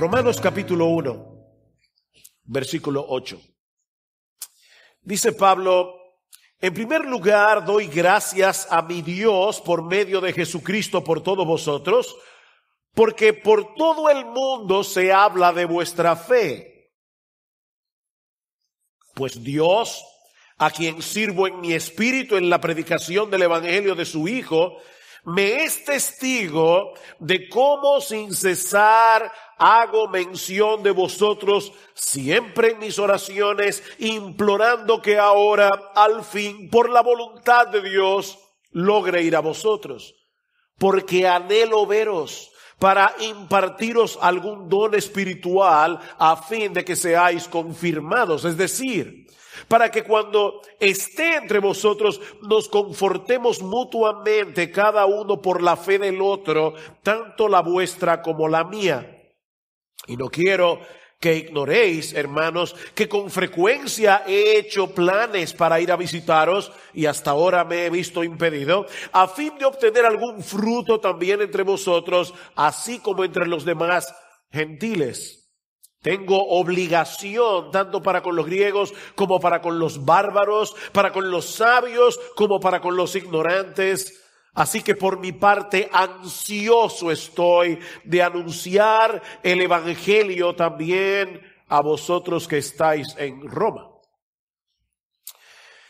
Romanos capítulo 1, versículo 8. Dice Pablo: en primer lugar doy gracias a mi Dios por medio de Jesucristo por todos vosotros, porque por todo el mundo se habla de vuestra fe. Pues Dios, a quien sirvo en mi espíritu en la predicación del evangelio de su Hijo, me es testigo de cómo sin cesar hago mención de vosotros siempre en mis oraciones, implorando que ahora, al fin, por la voluntad de Dios, logre ir a vosotros. Porque anhelo veros para impartiros algún don espiritual a fin de que seáis confirmados, es decir, para que cuando esté entre vosotros nos confortemos mutuamente cada uno por la fe del otro, tanto la vuestra como la mía. Y no quiero que ignoréis, hermanos, que con frecuencia he hecho planes para ir a visitaros y hasta ahora me he visto impedido, a fin de obtener algún fruto también entre vosotros, así como entre los demás gentiles. Tengo obligación tanto para con los griegos como para con los bárbaros, para con los sabios como para con los ignorantes. Así que por mi parte ansioso estoy de anunciar el evangelio también a vosotros que estáis en Roma.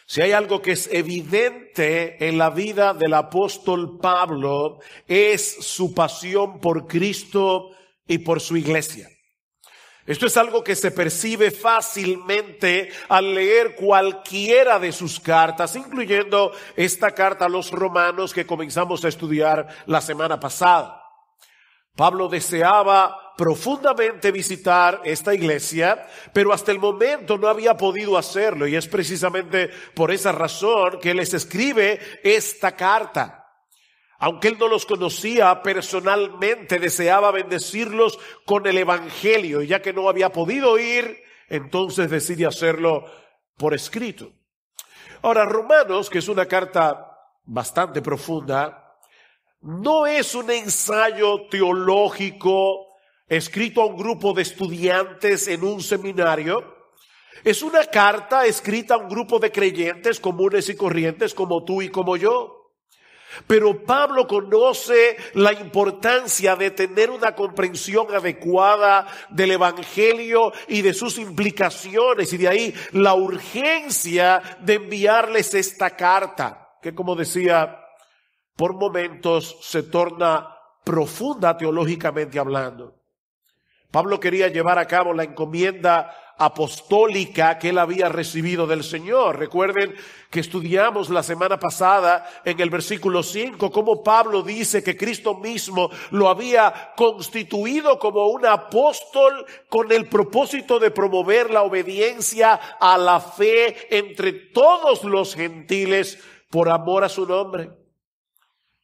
Si hay algo que es evidente en la vida del apóstol Pablo, es su pasión por Cristo y por su iglesia. Esto es algo que se percibe fácilmente al leer cualquiera de sus cartas, incluyendo esta carta a los romanos que comenzamos a estudiar la semana pasada. Pablo deseaba profundamente visitar esta iglesia, pero hasta el momento no había podido hacerlo, y es precisamente por esa razón que les escribe esta carta. Aunque él no los conocía personalmente, deseaba bendecirlos con el evangelio, y ya que no había podido ir, entonces decide hacerlo por escrito. Ahora, Romanos, que es una carta bastante profunda, no es un ensayo teológico escrito a un grupo de estudiantes en un seminario. Es una carta escrita a un grupo de creyentes comunes y corrientes como tú y como yo. Pero Pablo conoce la importancia de tener una comprensión adecuada del evangelio y de sus implicaciones, y de ahí la urgencia de enviarles esta carta, que, como decía, por momentos se torna profunda teológicamente hablando. Pablo quería llevar a cabo la encomienda apostólica que él había recibido del Señor. Recuerden que estudiamos la semana pasada en el versículo 5 cómo Pablo dice que Cristo mismo lo había constituido como un apóstol con el propósito de promover la obediencia a la fe entre todos los gentiles por amor a su nombre.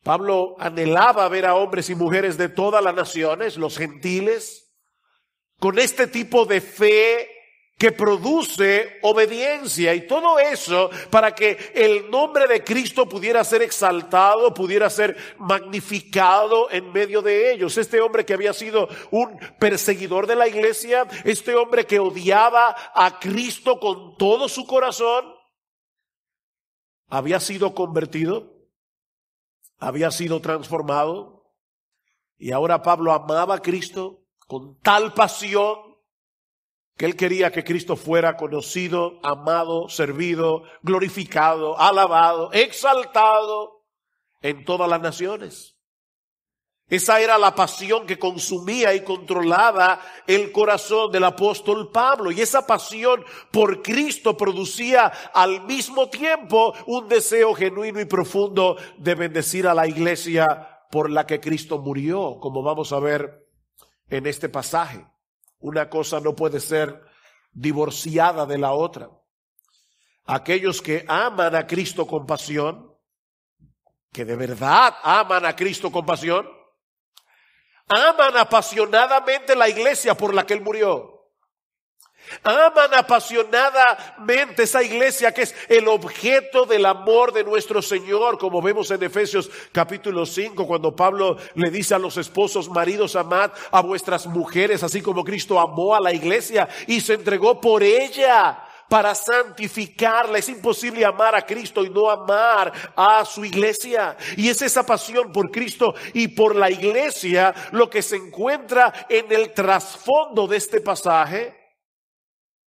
Pablo anhelaba ver a hombres y mujeres de todas las naciones, los gentiles, con este tipo de fe que produce obediencia, y todo eso para que el nombre de Cristo pudiera ser exaltado, pudiera ser magnificado en medio de ellos. Este hombre que había sido un perseguidor de la iglesia, este hombre que odiaba a Cristo con todo su corazón, había sido convertido, había sido transformado, y ahora Pablo amaba a Cristo con tal pasión que él quería que Cristo fuera conocido, amado, servido, glorificado, alabado, exaltado en todas las naciones. Esa era la pasión que consumía y controlaba el corazón del apóstol Pablo, y esa pasión por Cristo producía al mismo tiempo un deseo genuino y profundo de bendecir a la iglesia por la que Cristo murió, como vamos a ver en este pasaje. Una cosa no puede ser divorciada de la otra. Aquellos que aman a Cristo con pasión, que de verdad aman a Cristo con pasión, aman apasionadamente la iglesia por la que Él murió. Aman apasionadamente esa iglesia que es el objeto del amor de nuestro Señor, como vemos en Efesios capítulo 5, cuando Pablo le dice a los esposos: maridos, amad a vuestras mujeres, así como Cristo amó a la iglesia y se entregó por ella para santificarla. Es imposible amar a Cristo y no amar a su iglesia. Y es esa pasión por Cristo y por la iglesia lo que se encuentra en el trasfondo de este pasaje,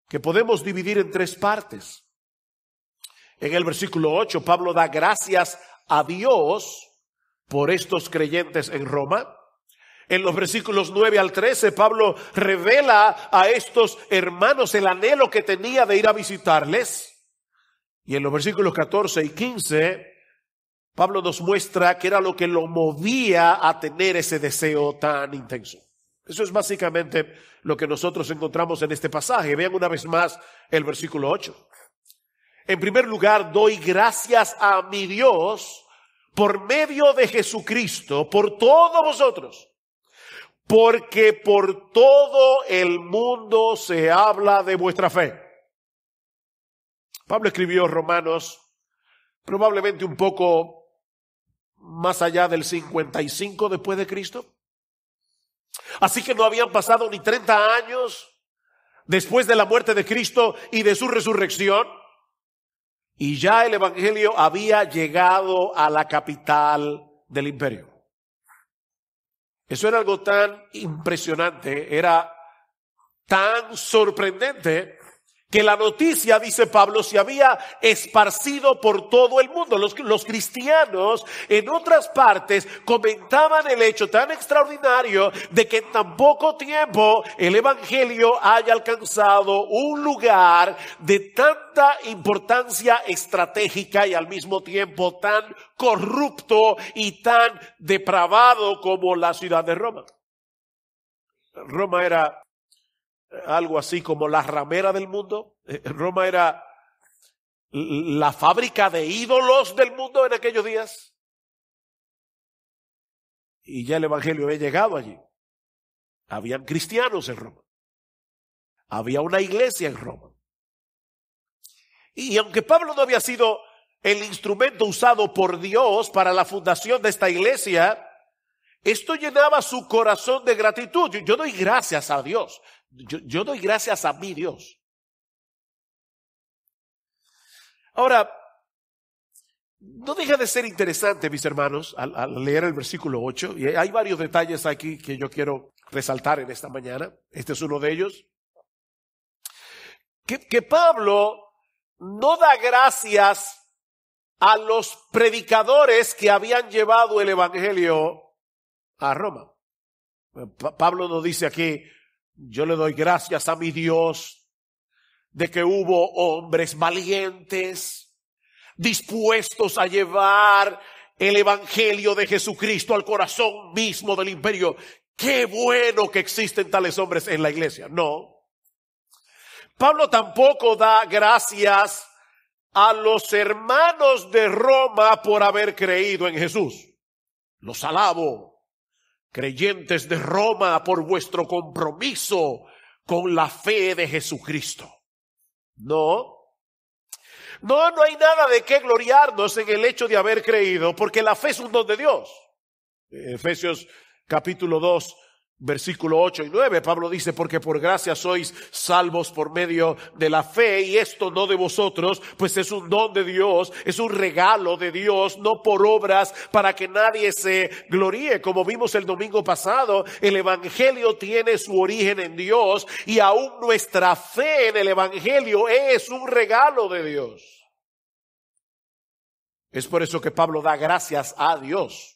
que podemos dividir en tres partes. En el versículo 8, Pablo da gracias a Dios por estos creyentes en Roma. En los versículos 9 al 13, Pablo revela a estos hermanos el anhelo que tenía de ir a visitarles. Y en los versículos 14 y 15, Pablo nos muestra qué era lo que lo movía a tener ese deseo tan intenso. Eso es básicamente lo que nosotros encontramos en este pasaje. Vean una vez más el versículo 8. En primer lugar, doy gracias a mi Dios por medio de Jesucristo, por todos vosotros, porque por todo el mundo se habla de vuestra fe. Pablo escribió Romanos probablemente un poco más allá del 55 después de Cristo. Así que no habían pasado ni 30 años después de la muerte de Cristo y de su resurrección, y ya el evangelio había llegado a la capital del imperio. Eso era algo tan impresionante, era tan sorprendente, que la noticia, dice Pablo, se había esparcido por todo el mundo. Los cristianos en otras partes comentaban el hecho tan extraordinario de que en tan poco tiempo el evangelio haya alcanzado un lugar de tanta importancia estratégica y al mismo tiempo tan corrupto y tan depravado como la ciudad de Roma. Roma era algo así como la ramera del mundo. Roma era la fábrica de ídolos del mundo en aquellos días. Y ya el evangelio había llegado allí. Habían cristianos en Roma. Había una iglesia en Roma. Y aunque Pablo no había sido el instrumento usado por Dios para la fundación de esta iglesia, esto llenaba su corazón de gratitud. Yo doy gracias a Dios. Yo doy gracias a mi Dios. Ahora, no deja de ser interesante, mis hermanos, al leer el versículo 8. Y hay varios detalles aquí que yo quiero resaltar en esta mañana. Este es uno de ellos. Que Pablo no da gracias a los predicadores que habían llevado el evangelio a Roma. Pablo nos dice aquí: yo le doy gracias a mi Dios de que hubo hombres valientes, dispuestos a llevar el evangelio de Jesucristo al corazón mismo del imperio. Qué bueno que existen tales hombres en la iglesia. No. Pablo tampoco da gracias a los hermanos de Roma por haber creído en Jesús. Los alabo, creyentes de Roma, por vuestro compromiso con la fe de Jesucristo. No hay nada de qué gloriarnos en el hecho de haber creído, porque la fe es un don de Dios. Efesios capítulo 2, versículo 8 y 9, Pablo dice: porque por gracia sois salvos por medio de la fe, y esto no de vosotros, pues es un don de Dios, es un regalo de Dios, no por obras, para que nadie se gloríe. Como vimos el domingo pasado, el evangelio tiene su origen en Dios, y aún nuestra fe en el evangelio es un regalo de Dios. Es por eso que Pablo da gracias a Dios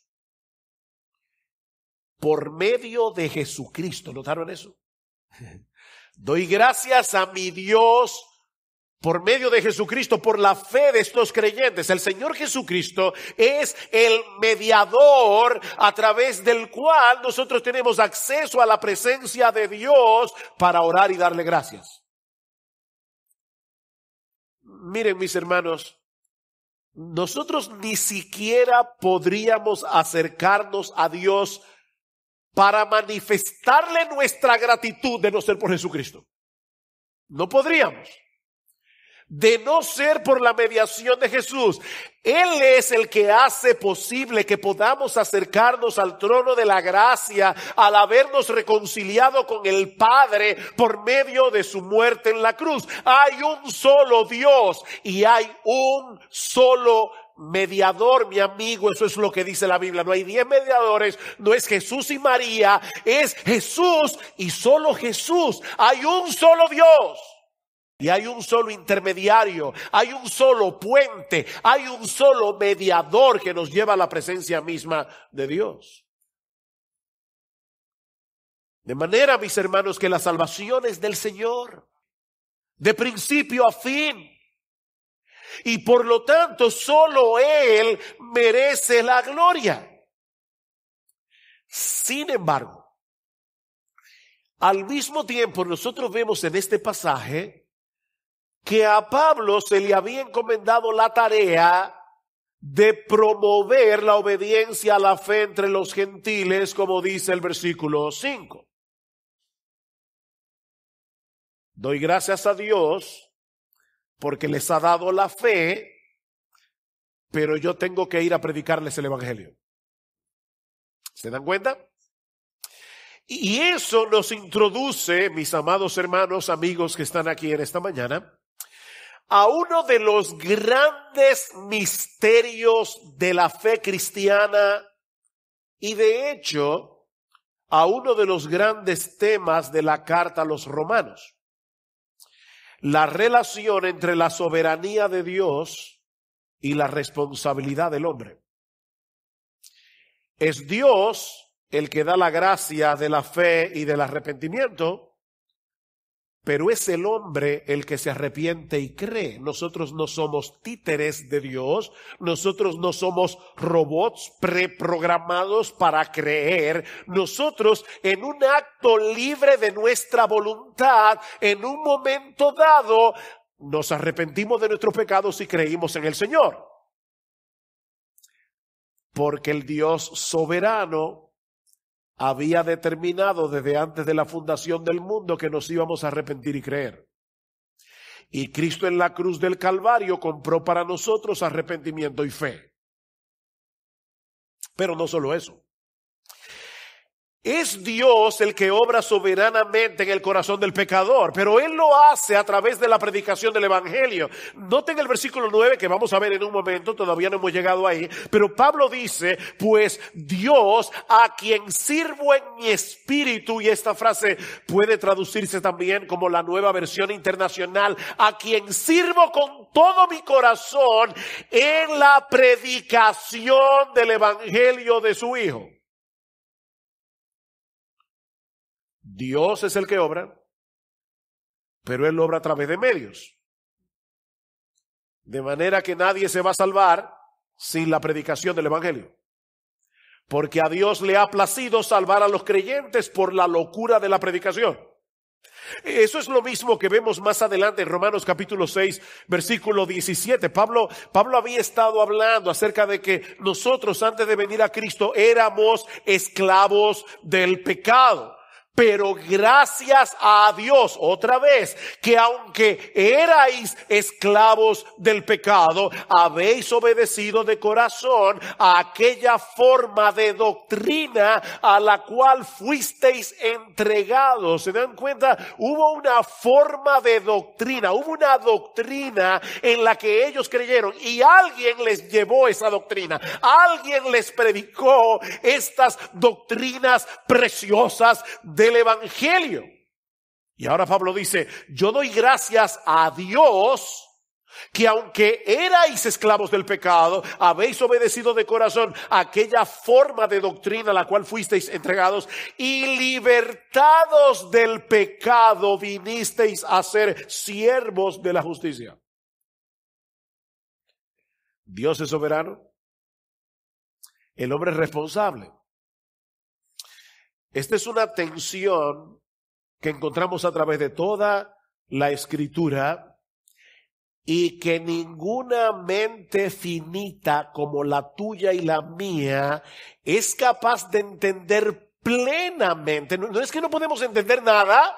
por medio de Jesucristo. ¿Notaron eso? Doy gracias a mi Dios por medio de Jesucristo, por la fe de estos creyentes. El Señor Jesucristo es el mediador a través del cual nosotros tenemos acceso a la presencia de Dios para orar y darle gracias. Miren, mis hermanos, nosotros ni siquiera podríamos acercarnos a Dios para manifestarle nuestra gratitud de no ser por Jesucristo. No podríamos. De no ser por la mediación de Jesús. Él es el que hace posible que podamos acercarnos al trono de la gracia al habernos reconciliado con el Padre por medio de su muerte en la cruz. Hay un solo Dios y hay un solo mediador, mi amigo. Eso es lo que dice la Biblia. No hay 10 mediadores, no es Jesús y María, es Jesús y solo Jesús. Hay un solo Dios. Y hay un solo intermediario, hay un solo puente, hay un solo mediador que nos lleva a la presencia misma de Dios. De manera, mis hermanos, que la salvación es del Señor, de principio a fin. Y por lo tanto, solo Él merece la gloria. Sin embargo, al mismo tiempo nosotros vemos en este pasaje que a Pablo se le había encomendado la tarea de promover la obediencia a la fe entre los gentiles, como dice el versículo 5. Doy gracias a Dios porque les ha dado la fe, pero yo tengo que ir a predicarles el evangelio. ¿Se dan cuenta? Y eso nos introduce, mis amados hermanos, amigos que están aquí en esta mañana, a uno de los grandes misterios de la fe cristiana y de hecho a uno de los grandes temas de la carta a los romanos. La relación entre la soberanía de Dios y la responsabilidad del hombre. Es Dios el que da la gracia de la fe y del arrepentimiento, pero es el hombre el que se arrepiente y cree. Nosotros no somos títeres de Dios, nosotros no somos robots preprogramados para creer. Nosotros, en un acto libre de nuestra voluntad, en un momento dado, nos arrepentimos de nuestros pecados y creímos en el Señor. Porque el Dios soberano había determinado desde antes de la fundación del mundo que nos íbamos a arrepentir y creer. Y Cristo en la cruz del Calvario compró para nosotros arrepentimiento y fe. Pero no solo eso. Es Dios el que obra soberanamente en el corazón del pecador, pero Él lo hace a través de la predicación del Evangelio. Noten el versículo 9 que vamos a ver en un momento, todavía no hemos llegado ahí, pero Pablo dice, pues Dios a quien sirvo en mi espíritu, y esta frase puede traducirse también como la Nueva Versión Internacional, a quien sirvo con todo mi corazón en la predicación del Evangelio de su Hijo. Dios es el que obra, pero Él obra a través de medios. De manera que nadie se va a salvar sin la predicación del Evangelio. Porque a Dios le ha placido salvar a los creyentes por la locura de la predicación. Eso es lo mismo que vemos más adelante en Romanos capítulo 6, versículo 17. Pablo había estado hablando acerca de que nosotros antes de venir a Cristo éramos esclavos del pecado. Pero gracias a Dios, otra vez, que aunque erais esclavos del pecado, habéis obedecido de corazón a aquella forma de doctrina a la cual fuisteis entregados. ¿Se dan cuenta? Hubo una forma de doctrina, hubo una doctrina en la que ellos creyeron y alguien les llevó esa doctrina. Alguien les predicó estas doctrinas preciosas del Evangelio. Y ahora Pablo dice, yo doy gracias a Dios que aunque erais esclavos del pecado, habéis obedecido de corazón aquella forma de doctrina a la cual fuisteis entregados y libertados del pecado vinisteis a ser siervos de la justicia. Dios es soberano, el hombre es responsable. Esta es una tensión que encontramos a través de toda la Escritura y que ninguna mente finita como la tuya y la mía es capaz de entender plenamente. No es que no podemos entender nada.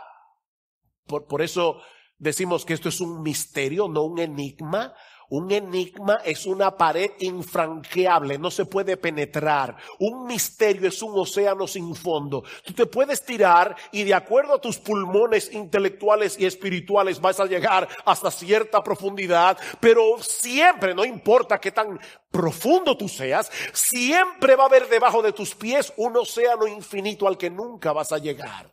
Por eso decimos que esto es un misterio, no un enigma. Un enigma es una pared infranqueable, no se puede penetrar. Un misterio es un océano sin fondo. Tú te puedes tirar y de acuerdo a tus pulmones intelectuales y espirituales vas a llegar hasta cierta profundidad, pero siempre, no importa qué tan profundo tú seas, siempre va a haber debajo de tus pies un océano infinito al que nunca vas a llegar.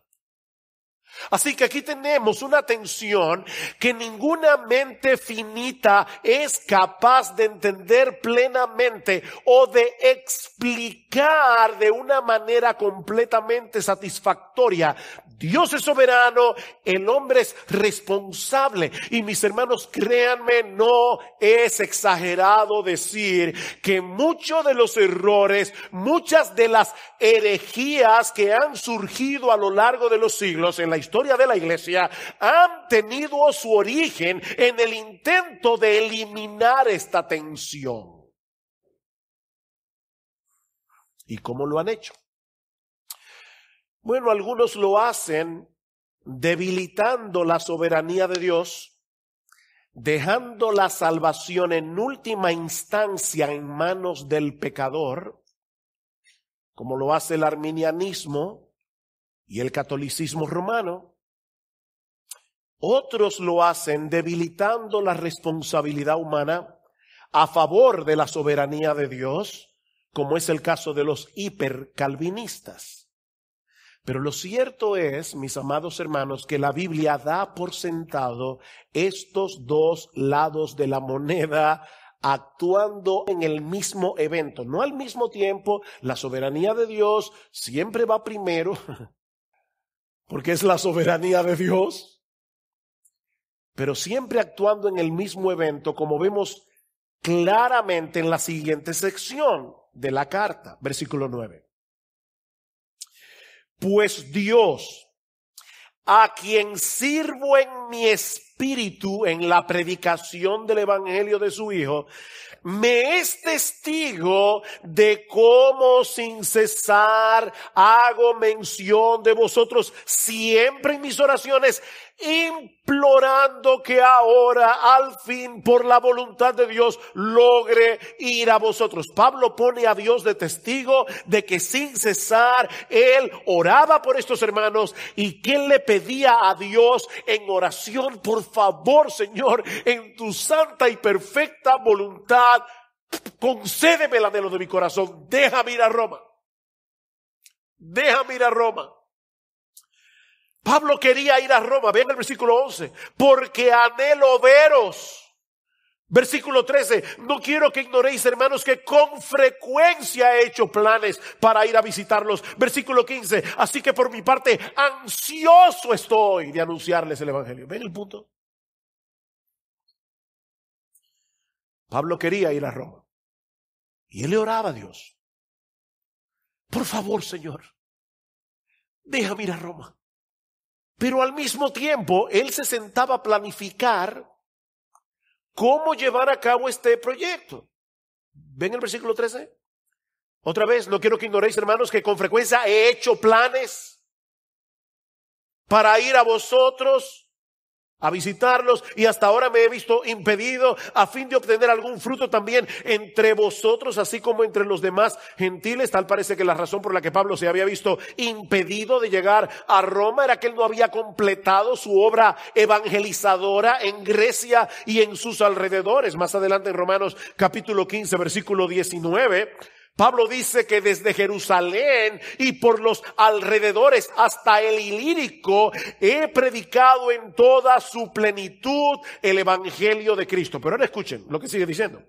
Así que aquí tenemos una tensión que ninguna mente finita es capaz de entender plenamente o de explicar de una manera completamente satisfactoria. Dios es soberano, el hombre es responsable. Y mis hermanos, créanme, no es exagerado decir que muchos de los errores, muchas de las herejías que han surgido a lo largo de los siglos en la historia de la iglesia han tenido su origen en el intento de eliminar esta tensión. ¿Y cómo lo han hecho? Bueno, algunos lo hacen debilitando la soberanía de Dios, dejando la salvación en última instancia en manos del pecador, como lo hace el arminianismo y el catolicismo romano. Otros lo hacen debilitando la responsabilidad humana a favor de la soberanía de Dios, como es el caso de los hipercalvinistas. Pero lo cierto es, mis amados hermanos, que la Biblia da por sentado estos dos lados de la moneda actuando en el mismo evento, no al mismo tiempo. La soberanía de Dios siempre va primero, porque es la soberanía de Dios, pero siempre actuando en el mismo evento, como vemos claramente en la siguiente sección de la carta, versículo 9. Pues Dios, a quien sirvo en mi espíritu en la predicación del evangelio de su Hijo, me es testigo de cómo sin cesar hago mención de vosotros siempre en mis oraciones, implorando que ahora al fin por la voluntad de Dios logre ir a vosotros. Pablo pone a Dios de testigo de que sin cesar él oraba por estos hermanos y que él le pedía a Dios en oración: por favor, Señor, en tu santa y perfecta voluntad, concédeme el anhelo de mi corazón, déjame ir a Roma. Déjame ir a Roma. Pablo quería ir a Roma, vean el versículo 11, porque anhelo veros. Versículo 13, no quiero que ignoréis, hermanos, que con frecuencia he hecho planes para ir a visitarlos. Versículo 15, así que por mi parte ansioso estoy de anunciarles el evangelio. ¿Ven el punto? Pablo quería ir a Roma y él le oraba a Dios: por favor, Señor, déjame ir a Roma. Pero al mismo tiempo, él se sentaba a planificar cómo llevar a cabo este proyecto. ¿Ven el versículo 13? Otra vez, no quiero que ignoréis, hermanos, que con frecuencia he hecho planes para ir a vosotros, a visitarlos, y hasta ahora me he visto impedido a fin de obtener algún fruto también entre vosotros, así como entre los demás gentiles. Tal parece que la razón por la que Pablo se había visto impedido de llegar a Roma era que él no había completado su obra evangelizadora en Grecia y en sus alrededores. Más adelante en Romanos capítulo 15, versículo 19, Pablo dice que desde Jerusalén y por los alrededores hasta el Ilírico he predicado en toda su plenitud el evangelio de Cristo. Pero ahora escuchen lo que sigue diciendo: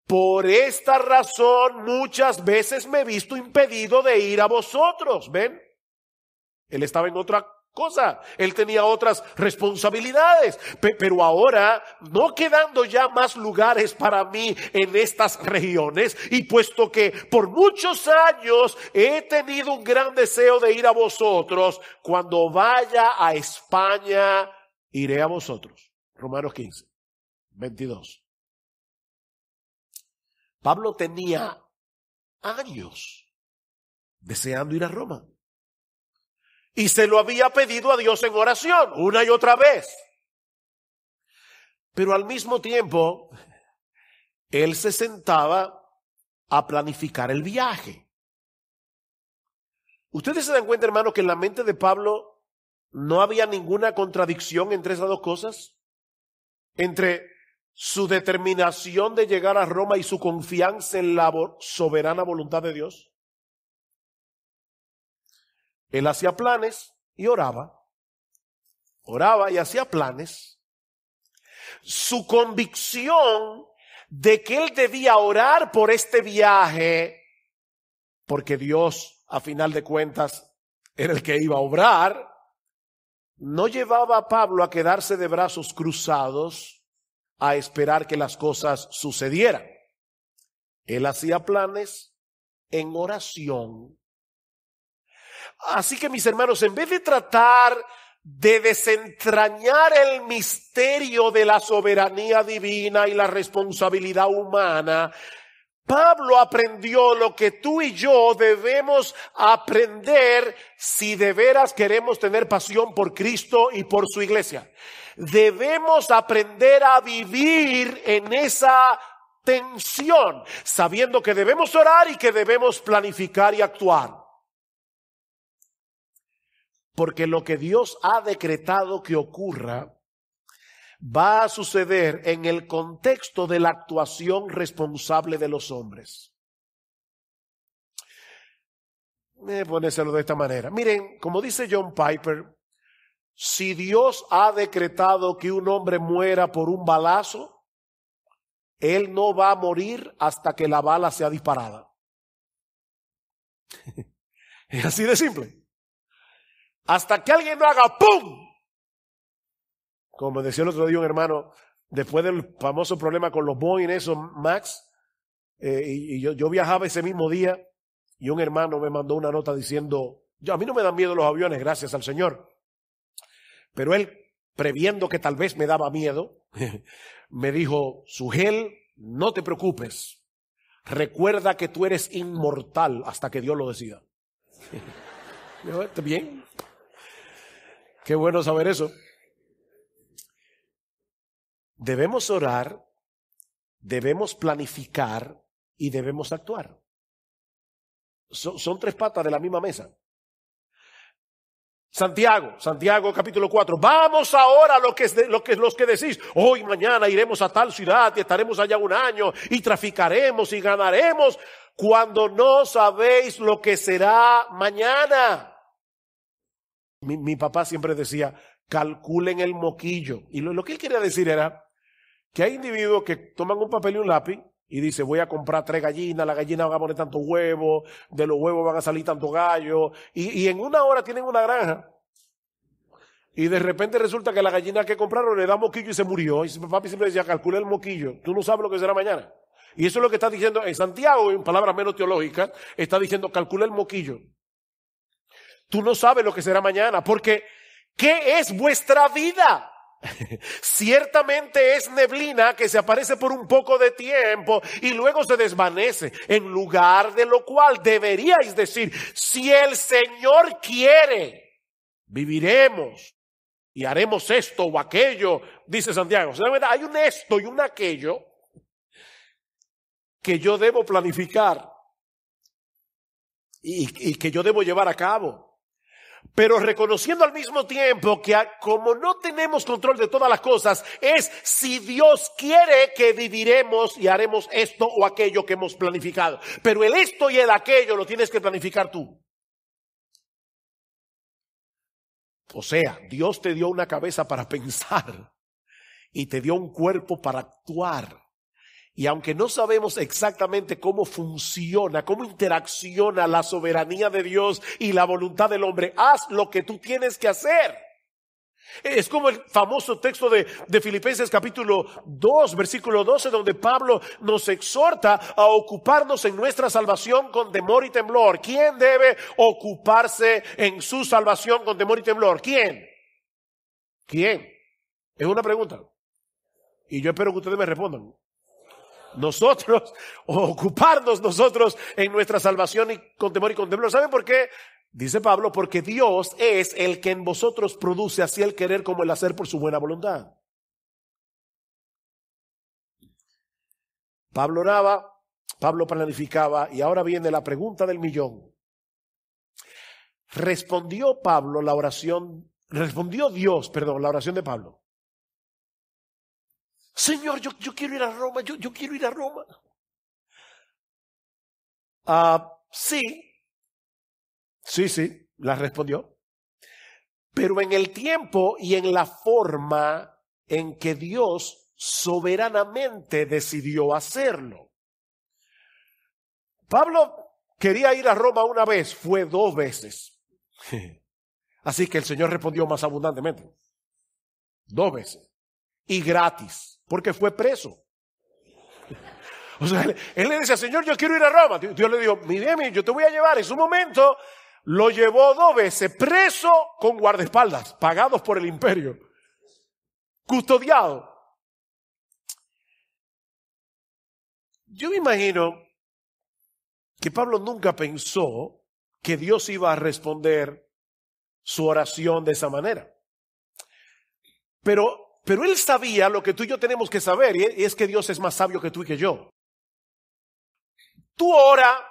por esta razón muchas veces me he visto impedido de ir a vosotros. ¿Ven? Él estaba en otra cosa, él tenía otras responsabilidades, pero ahora, no quedando ya más lugares para mí en estas regiones, y puesto que por muchos años he tenido un gran deseo de ir a vosotros, cuando vaya a España iré a vosotros. Romanos 15, 22. Pablo tenía años deseando ir a Roma. Y se lo había pedido a Dios en oración una y otra vez. Pero al mismo tiempo, él se sentaba a planificar el viaje. Ustedes se dan cuenta, hermano, que en la mente de Pablo no había ninguna contradicción entre esas dos cosas. Entre su determinación de llegar a Roma y su confianza en la soberana voluntad de Dios. Él hacía planes y oraba. Oraba y hacía planes. Su convicción de que él debía orar por este viaje, porque Dios, a final de cuentas, era el que iba a obrar, no llevaba a Pablo a quedarse de brazos cruzados a esperar que las cosas sucedieran. Él hacía planes en oración. Así que, mis hermanos, en vez de tratar de desentrañar el misterio de la soberanía divina y la responsabilidad humana, Pablo aprendió lo que tú y yo debemos aprender si de veras queremos tener pasión por Cristo y por su iglesia. Debemos aprender a vivir en esa tensión, sabiendo que debemos orar y que debemos planificar y actuar. Porque lo que Dios ha decretado que ocurra va a suceder en el contexto de la actuación responsable de los hombres. Ponérselo de esta manera. Miren, como dice John Piper, si Dios ha decretado que un hombre muera por un balazo, él no va a morir hasta que la bala sea disparada. Es así de simple. Hasta que alguien no haga ¡pum! Como decía el otro día un hermano, después del famoso problema con los Boeing, esos Max, y yo viajaba ese mismo día, y un hermano me mandó una nota diciendo, a mí no me dan miedo los aviones, gracias al Señor. Pero él, previendo que tal vez me daba miedo, me dijo, Sugel, no te preocupes, recuerda que tú eres inmortal hasta que Dios lo decida. ¿Está bien? Qué bueno saber eso. Debemos orar, debemos planificar y debemos actuar. Son tres patas de la misma mesa. Santiago capítulo 4. Vamos ahora los que decís, hoy mañana iremos a tal ciudad y estaremos allá un año y traficaremos y ganaremos, cuando no sabéis lo que será mañana. Mi papá siempre decía, calculen el moquillo. Y lo que él quería decir era que hay individuos que toman un papel y un lápiz y dicen, voy a comprar 3 gallinas, las gallinas van a poner tantos huevos, de los huevos van a salir tantos gallos, y en una hora tienen una granja. Y de repente resulta que la gallina que compraron le da moquillo y se murió. Y mi papá siempre decía, calcula el moquillo, tú no sabes lo que será mañana. Y eso es lo que está diciendo en Santiago, en palabras menos teológicas, está diciendo, calcula el moquillo. Tú no sabes lo que será mañana, porque ¿qué es vuestra vida? Ciertamente es neblina que se aparece por un poco de tiempo y luego se desvanece. En lugar de lo cual deberíais decir, si el Señor quiere, viviremos y haremos esto o aquello, dice Santiago. Hay un esto y un aquello que yo debo planificar y que yo debo llevar a cabo. Pero reconociendo al mismo tiempo que como no tenemos control de todas las cosas, es si Dios quiere que viviremos y haremos esto o aquello que hemos planificado. Pero el esto y el aquello lo tienes que planificar tú. O sea, Dios te dio una cabeza para pensar y te dio un cuerpo para actuar. Y aunque no sabemos exactamente cómo funciona, cómo interacciona la soberanía de Dios y la voluntad del hombre, haz lo que tú tienes que hacer. Es como el famoso texto de Filipenses capítulo 2, versículo 12, donde Pablo nos exhorta a ocuparnos en nuestra salvación con temor y temblor. ¿Quién debe ocuparse en su salvación con temor y temblor? ¿Quién? ¿Quién? Es una pregunta. Y yo espero que ustedes me respondan. Nosotros, ocuparnos nosotros en nuestra salvación y con temor y con temblor. ¿Saben por qué? Dice Pablo, porque Dios es el que en vosotros produce así el querer como el hacer por su buena voluntad. Pablo oraba, Pablo planificaba, y ahora viene la pregunta del millón. Respondió Dios, la oración de Pablo. Señor, yo quiero ir a Roma, yo quiero ir a Roma. Sí, la respondió. Pero en el tiempo y en la forma en que Dios soberanamente decidió hacerlo. Pablo quería ir a Roma una vez, fue 2 veces. Así que el Señor respondió más abundantemente. 2 veces. Y gratis, porque fue preso. O sea, él le decía, Señor, yo quiero ir a Roma. Dios le dijo, mire, yo te voy a llevar. En su momento lo llevó 2 veces preso con guardaespaldas, pagados por el imperio, custodiado. Yo me imagino que Pablo nunca pensó que Dios iba a responder su oración de esa manera. Pero él sabía lo que tú y yo tenemos que saber, y es que Dios es más sabio que tú y que yo. Tú ora,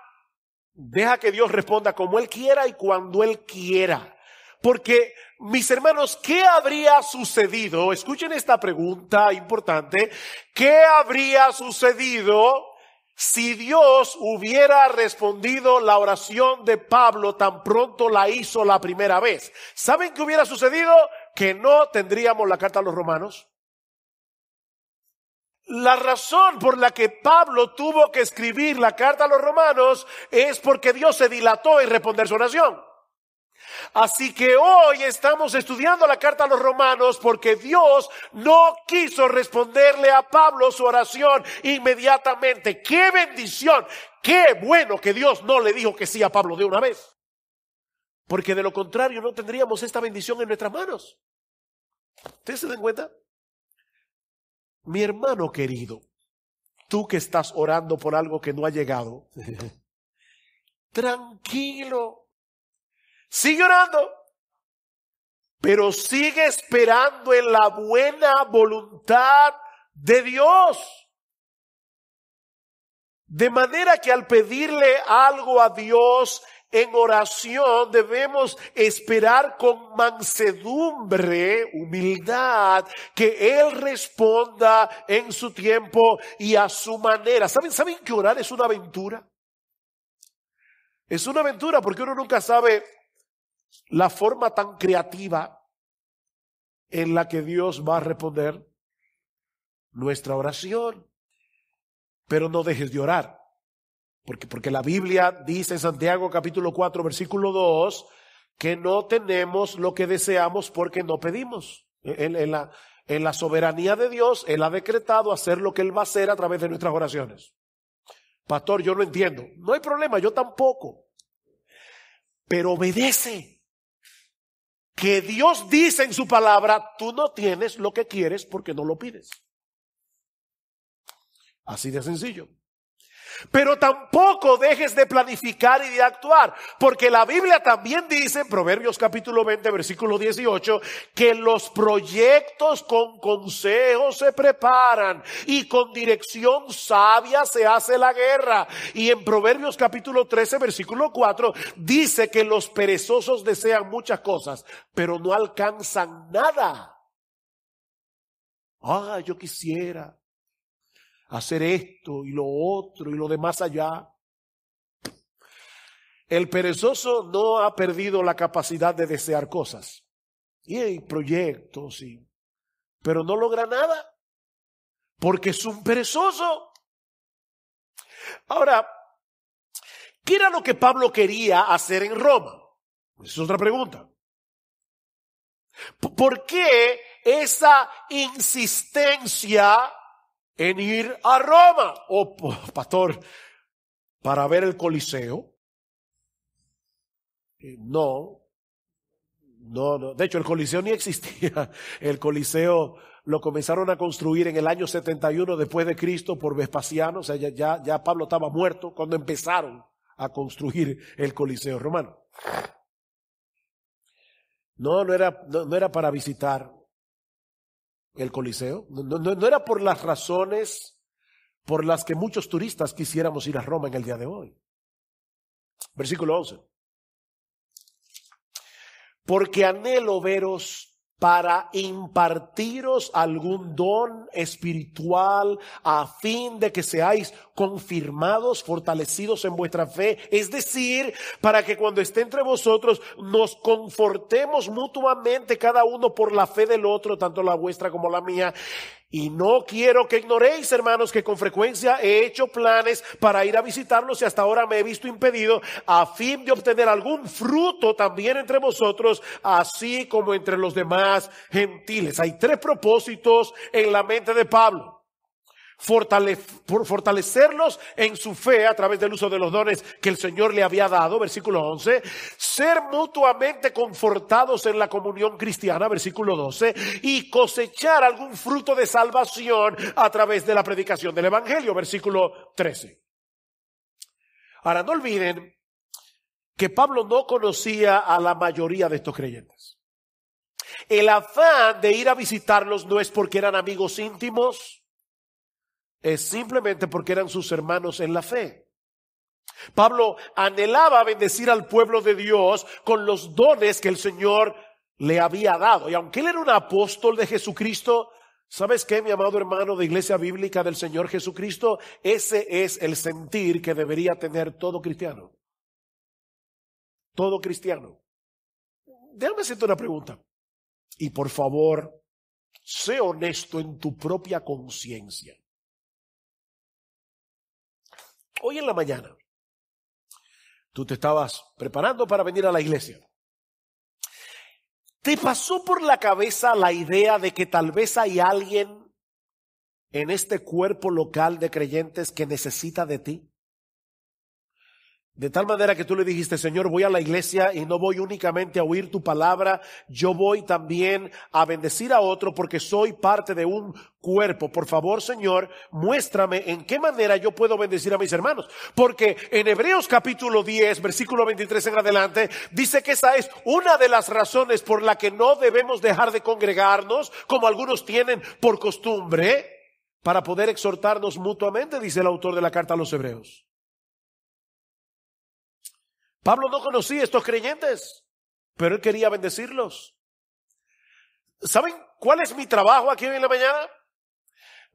deja que Dios responda como Él quiera y cuando Él quiera. Porque, mis hermanos, ¿qué habría sucedido? Escuchen esta pregunta importante. ¿Qué habría sucedido si Dios hubiera respondido la oración de Pablo tan pronto la hizo la primera vez? ¿Saben qué hubiera sucedido? Que no tendríamos la carta a los romanos. La razón por la que Pablo tuvo que escribir la carta a los romanos es porque Dios se dilató en responder su oración. Así que hoy estamos estudiando la carta a los romanos porque Dios no quiso responderle a Pablo su oración inmediatamente. ¡Qué bendición! ¡Qué bueno que Dios no le dijo que sí a Pablo de una vez! Porque de lo contrario no tendríamos esta bendición en nuestras manos. ¿Ustedes se dan cuenta? Mi hermano querido, tú que estás orando por algo que no ha llegado, tranquilo, sigue orando, pero sigue esperando en la buena voluntad de Dios. De manera que al pedirle algo a Dios en oración debemos esperar con mansedumbre, humildad, que Él responda en su tiempo y a su manera. ¿Saben que orar es una aventura? Es una aventura porque uno nunca sabe la forma tan creativa en la que Dios va a responder nuestra oración. Pero no dejes de orar. Porque la Biblia dice en Santiago capítulo 4 versículo 2 que no tenemos lo que deseamos porque no pedimos. En la soberanía de Dios, Él ha decretado hacer lo que Él va a hacer a través de nuestras oraciones. Pastor, yo no entiendo. No hay problema, yo tampoco. Pero obedece. Que Dios dice en su palabra, tú no tienes lo que quieres porque no lo pides. Así de sencillo. Pero tampoco dejes de planificar y de actuar, porque la Biblia también dice, en Proverbios capítulo 20, versículo 18, que los proyectos con consejo se preparan y con dirección sabia se hace la guerra. Y en Proverbios capítulo 13, versículo 4, dice que los perezosos desean muchas cosas, pero no alcanzan nada. Yo quisiera hacer esto y lo otro y lo de más allá. El perezoso no ha perdido la capacidad de desear cosas. Y hay proyectos, pero no logra nada. Porque es un perezoso. Ahora, ¿qué era lo que Pablo quería hacer en Roma? Esa es otra pregunta. ¿Por qué esa insistencia en ir a Roma? Pastor, ¿para ver el Coliseo? No. De hecho, el Coliseo ni existía. El Coliseo lo comenzaron a construir en el año 71 después de Cristo por Vespasiano. O sea, ya Pablo estaba muerto cuando empezaron a construir el Coliseo romano. No era para visitar el Coliseo. No era por las razones por las que muchos turistas quisiéramos ir a Roma en el día de hoy. Versículo 11. Porque anhelo veros para impartiros algún don espiritual a fin de que seáis confirmados, fortalecidos en vuestra fe. Es decir, para que cuando esté entre vosotros nos confortemos mutuamente cada uno por la fe del otro, tanto la vuestra como la mía. Y no quiero que ignoréis, hermanos, que con frecuencia he hecho planes para ir a visitarlos y hasta ahora me he visto impedido, a fin de obtener algún fruto también entre vosotros, así como entre los demás gentiles. Hay tres propósitos en la mente de Pablo. Fortalecerlos en su fe a través del uso de los dones que el Señor le había dado, versículo 11, ser mutuamente confortados en la comunión cristiana, versículo 12, y cosechar algún fruto de salvación a través de la predicación del Evangelio, versículo 13. Ahora, no olviden que Pablo no conocía a la mayoría de estos creyentes. El afán de ir a visitarlos no es porque eran amigos íntimos, es simplemente porque eran sus hermanos en la fe. Pablo anhelaba bendecir al pueblo de Dios con los dones que el Señor le había dado. Y aunque él era un apóstol de Jesucristo, ¿sabes qué, mi amado hermano de Iglesia Bíblica del Señor Jesucristo? Ese es el sentir que debería tener todo cristiano. Todo cristiano. Déjame hacerte una pregunta. Y por favor, sé honesto en tu propia conciencia. Hoy en la mañana, tú te estabas preparando para venir a la iglesia. ¿Te pasó por la cabeza la idea de que tal vez hay alguien en este cuerpo local de creyentes que necesita de ti? De tal manera que tú le dijiste, Señor, voy a la iglesia y no voy únicamente a oír tu palabra, yo voy también a bendecir a otro porque soy parte de un cuerpo. Por favor, Señor, muéstrame en qué manera yo puedo bendecir a mis hermanos. Porque en Hebreos capítulo 10, versículo 23 en adelante, dice que esa es una de las razones por la que no debemos dejar de congregarnos, como algunos tienen por costumbre, para poder exhortarnos mutuamente, dice el autor de la carta a los Hebreos. Pablo no conocía a estos creyentes, pero él quería bendecirlos. ¿Saben cuál es mi trabajo aquí en la mañana?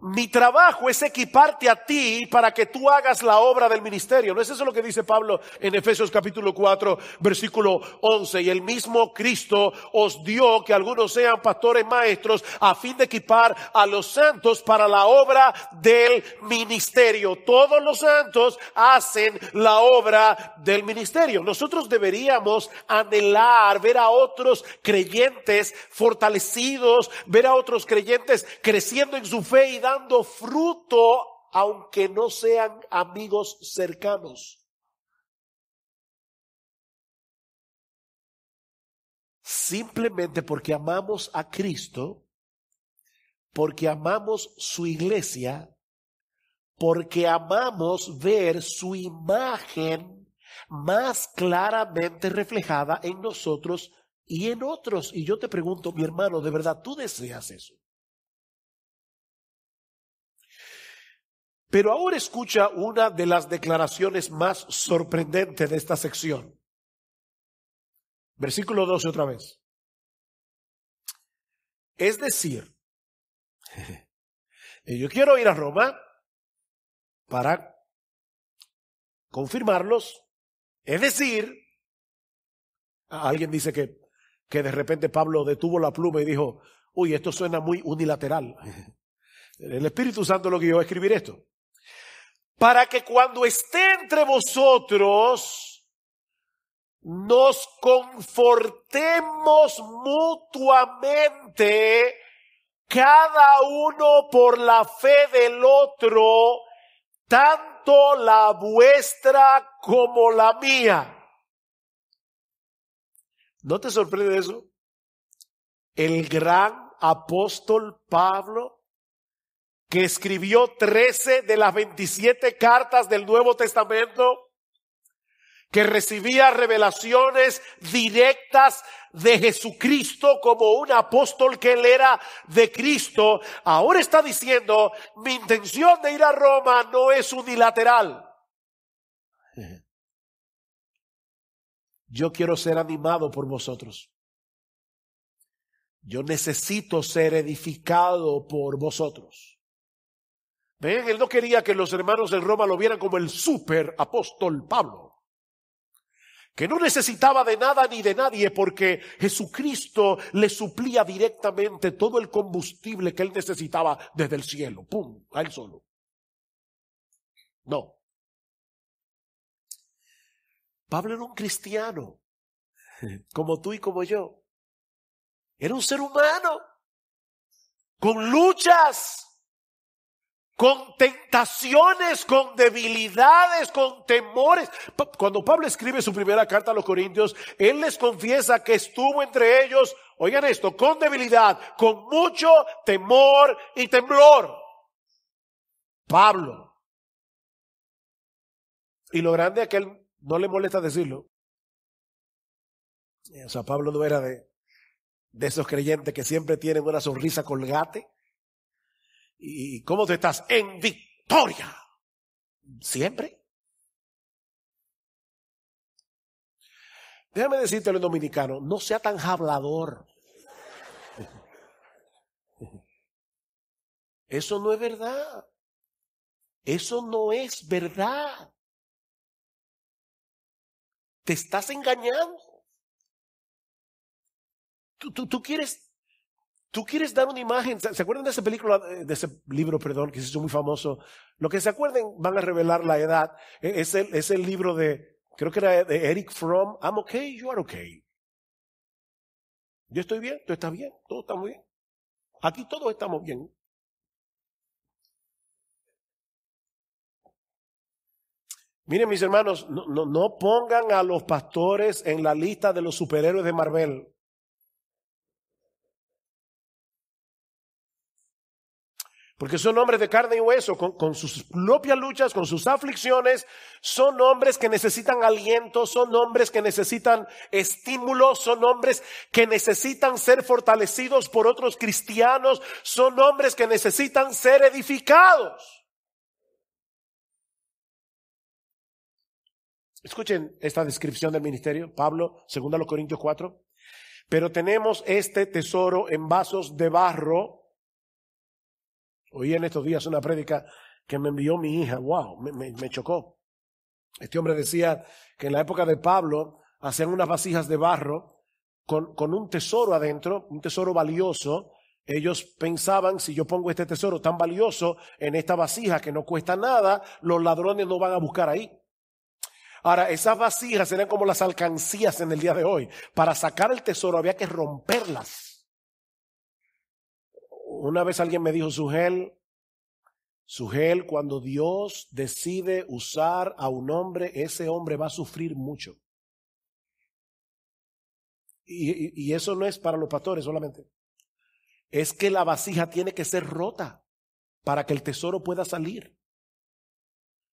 Mi trabajo es equiparte a ti para que tú hagas la obra del ministerio. ¿No es eso lo que dice Pablo en Efesios capítulo 4, versículo 11? Y el mismo Cristo os dio que algunos sean pastores maestros a fin de equipar a los santos para la obra del ministerio. Todos los santos hacen la obra del ministerio. Nosotros deberíamos anhelar ver a otros creyentes fortalecidos, ver a otros creyentes creciendo en su fe y dando fruto, aunque no sean amigos cercanos. Simplemente porque amamos a Cristo, porque amamos su iglesia, porque amamos ver su imagen más claramente reflejada en nosotros y en otros. Y yo te pregunto, mi hermano, ¿de verdad tú deseas eso? Pero ahora escucha una de las declaraciones más sorprendentes de esta sección. Versículo 12 otra vez. Es decir, yo quiero ir a Roma para confirmarlos. Es decir, alguien dice que de repente Pablo detuvo la pluma y dijo, uy, esto suena muy unilateral. El Espíritu Santo lo guió a escribir esto. Para que cuando esté entre vosotros nos confortemos mutuamente, cada uno por la fe del otro, tanto la vuestra como la mía. ¿No te sorprende eso? El gran apóstol Pablo, que escribió 13 de las 27 cartas del Nuevo Testamento, que recibía revelaciones directas de Jesucristo como un apóstol que él era de Cristo, ahora está diciendo, mi intención de ir a Roma no es unilateral. Yo quiero ser animado por vosotros. Yo necesito ser edificado por vosotros. Ven, él no quería que los hermanos en Roma lo vieran como el super apóstol Pablo, que no necesitaba de nada ni de nadie porque Jesucristo le suplía directamente todo el combustible que él necesitaba desde el cielo. ¡Pum! A él solo. No. Pablo era un cristiano, como tú y como yo. Era un ser humano, con luchas, con tentaciones, con debilidades, con temores. Cuando Pablo escribe su primera carta a los Corintios, él les confiesa que estuvo entre ellos, oigan esto, con debilidad, con mucho temor y temblor. Pablo. Y lo grande es que él no le molesta decirlo. O sea, Pablo no era de esos creyentes que siempre tienen una sonrisa colgate. ¿Y cómo tú estás? En victoria. Siempre. Déjame decirte en dominicano, no sea tan hablador. Eso no es verdad. Eso no es verdad. Te estás engañando. Tú quieres dar una imagen. ¿Se acuerdan de esa película, de ese libro, perdón, que se hizo muy famoso? Lo que se acuerden van a revelar la edad. Es el libro creo que era de Eric Fromm. I'm okay, you are okay. Yo estoy bien, tú estás bien, todos estamos bien. Aquí todos estamos bien. Miren, mis hermanos, no pongan a los pastores en la lista de los superhéroes de Marvel. Porque son hombres de carne y hueso, con sus propias luchas, con sus aflicciones. Son hombres que necesitan aliento, son hombres que necesitan estímulos, son hombres que necesitan ser fortalecidos por otros cristianos, son hombres que necesitan ser edificados. Escuchen esta descripción del ministerio, Pablo, 2 Corintios 4. Pero tenemos este tesoro en vasos de barro. Oí en estos días una prédica que me envió mi hija. Wow, me chocó. Este hombre decía que en la época de Pablo hacían unas vasijas de barro con un tesoro adentro, un tesoro valioso. Ellos pensaban, si yo pongo este tesoro tan valioso en esta vasija que no cuesta nada, los ladrones no van a buscar ahí. Ahora, esas vasijas eran como las alcancías en el día de hoy. Para sacar el tesoro había que romperlas. Una vez alguien me dijo, Sugel, cuando Dios decide usar a un hombre, ese hombre va a sufrir mucho. Y eso no es para los pastores solamente. Es que la vasija tiene que ser rota para que el tesoro pueda salir.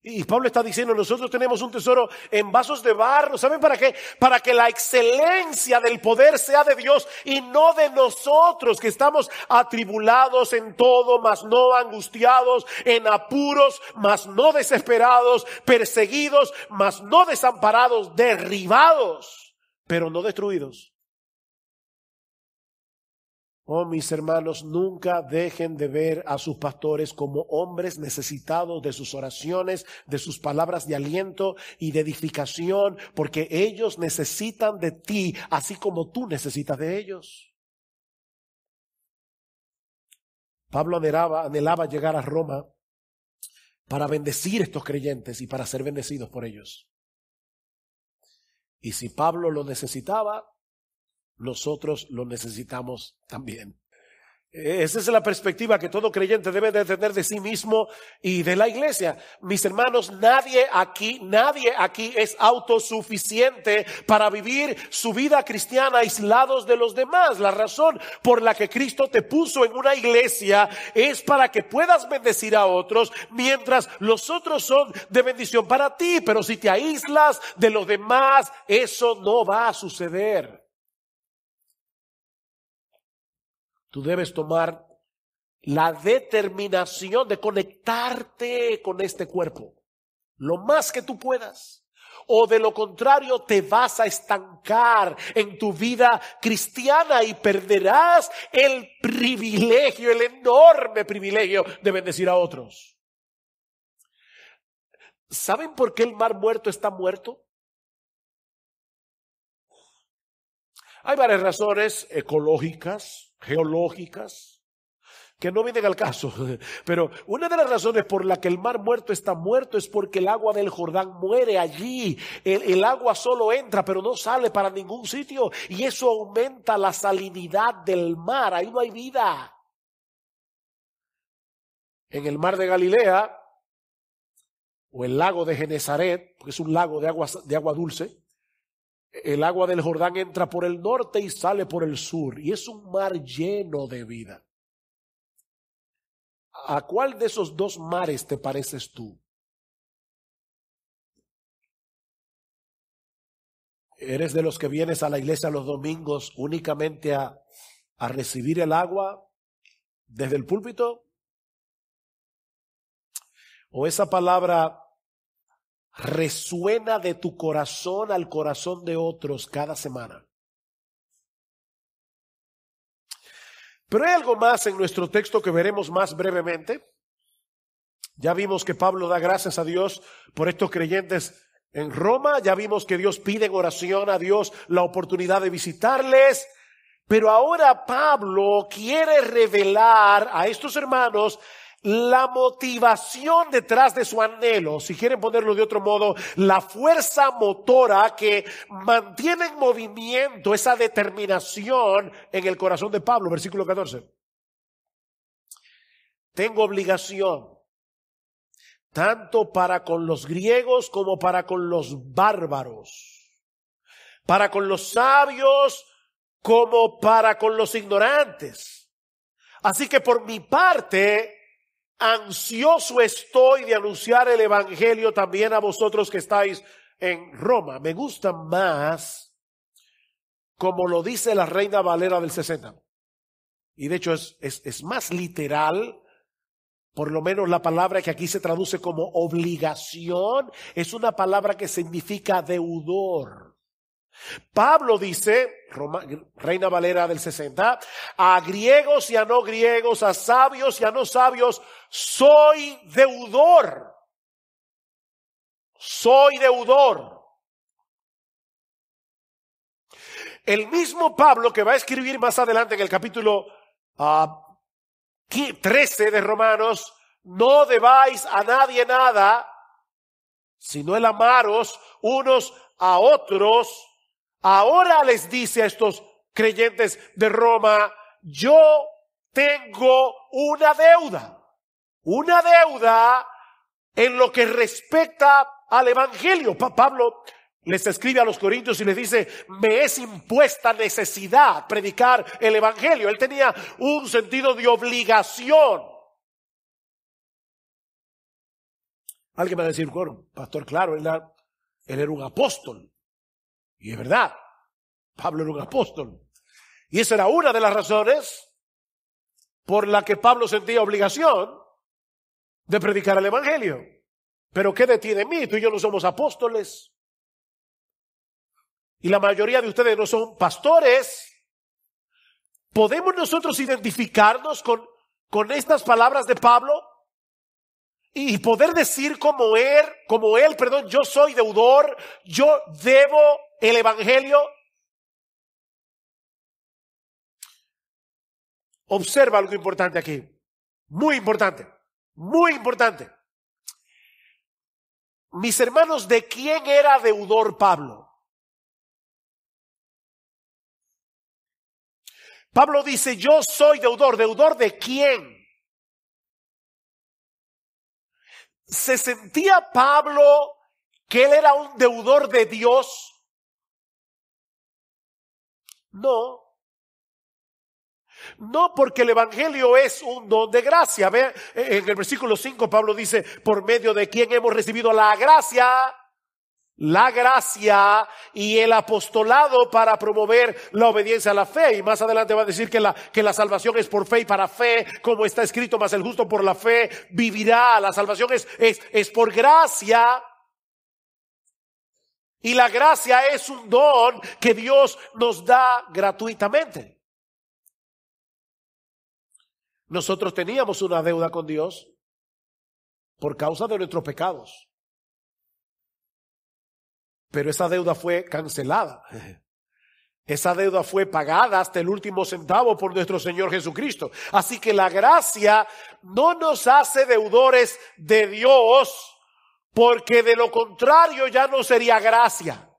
Y Pablo está diciendo, nosotros tenemos un tesoro en vasos de barro. ¿Saben para qué? Para que la excelencia del poder sea de Dios y no de nosotros, que estamos atribulados en todo, mas no angustiados, en apuros, mas no desesperados, perseguidos, mas no desamparados, derribados, pero no destruidos. Oh, mis hermanos, nunca dejen de ver a sus pastores como hombres necesitados de sus oraciones, de sus palabras de aliento y de edificación, porque ellos necesitan de ti, así como tú necesitas de ellos. Pablo anhelaba llegar a Roma para bendecir a estos creyentes y para ser bendecidos por ellos. Y si Pablo lo necesitaba, nosotros lo necesitamos también. Esa es la perspectiva que todo creyente debe de tener de sí mismo y de la iglesia. Mis hermanos, nadie aquí es autosuficiente para vivir su vida cristiana aislados de los demás. La razón por la que Cristo te puso en una iglesia es para que puedas bendecir a otros, mientras los otros son de bendición para ti. Pero si te aíslas de los demás, eso no va a suceder. Tú debes tomar la determinación de conectarte con este cuerpo lo más que tú puedas, o de lo contrario te vas a estancar en tu vida cristiana y perderás el privilegio, el enorme privilegio de bendecir a otros. ¿Saben por qué el mar muerto está muerto? Hay varias razones ecológicas, geológicas, que no vienen al caso, pero una de las razones por la que el mar muerto está muerto es porque el agua del Jordán muere allí. El agua solo entra, pero no sale para ningún sitio, y eso aumenta la salinidad del mar. Ahí no hay vida. En el mar de Galilea, o el lago de Genesaret, porque es un lago de agua dulce, el agua del Jordán entra por el norte y sale por el sur, y es un mar lleno de vida. ¿A cuál de esos dos mares te pareces tú? ¿Eres de los que vienes a la iglesia los domingos únicamente a recibir el agua desde el púlpito? ¿O esa palabra resuena de tu corazón al corazón de otros cada semana? Pero hay algo más en nuestro texto que veremos más brevemente. Ya vimos que Pablo da gracias a Dios por estos creyentes en Roma. Ya vimos que Dios pide en oración a Dios la oportunidad de visitarles. Pero ahora Pablo quiere revelar a estos hermanos la motivación detrás de su anhelo, si quieren ponerlo de otro modo, la fuerza motora que mantiene en movimiento esa determinación en el corazón de Pablo. Versículo 14. Tengo obligación, tanto para con los griegos como para con los bárbaros, para con los sabios como para con los ignorantes. Así que por mi parte, ansioso estoy de anunciar el evangelio también a vosotros que estáis en Roma. Me gusta más como lo dice la Reina Valera del 60. Y de hecho es más literal. Por lo menos la palabra que aquí se traduce como obligación es una palabra que significa deudor. Pablo dice, Reina Valera del 60, a griegos y a no griegos, a sabios y a no sabios, soy deudor. Soy deudor. El mismo Pablo que va a escribir más adelante en el capítulo 13 de Romanos, no debáis a nadie nada, sino el amaros unos a otros. Ahora les dice a estos creyentes de Roma, yo tengo una deuda en lo que respecta al evangelio. Pablo les escribe a los corintios y les dice, me es impuesta necesidad predicar el evangelio. Él tenía un sentido de obligación. Alguien va a decir, bueno, pastor, claro, él era un apóstol. Y es verdad, Pablo era un apóstol. Y esa era una de las razones por la que Pablo sentía obligación de predicar el evangelio. Pero ¿qué detiene mí? Tú y yo no somos apóstoles. Y la mayoría de ustedes no son pastores. ¿Podemos nosotros identificarnos con estas palabras de Pablo? Y poder decir como él, yo soy deudor, yo debo el evangelio. Observa algo importante aquí. Muy importante. Muy importante. Mis hermanos, ¿de quién era deudor Pablo? Pablo dice, yo soy deudor. ¿Deudor de quién? ¿Se sentía Pablo que él era un deudor de Dios? No. No, porque el evangelio es un don de gracia. Ve, en el versículo 5 Pablo dice, por medio de quien hemos recibido la gracia y el apostolado para promover la obediencia a la fe. Y más adelante va a decir que la salvación es por fe y para fe, como está escrito, mas el justo por la fe vivirá. La salvación es por gracia. Y la gracia es un don que Dios nos da gratuitamente. Nosotros teníamos una deuda con Dios por causa de nuestros pecados. Pero esa deuda fue cancelada. Esa deuda fue pagada hasta el último centavo por nuestro Señor Jesucristo. Así que la gracia no nos hace deudores de Dios, porque de lo contrario ya no sería gracia.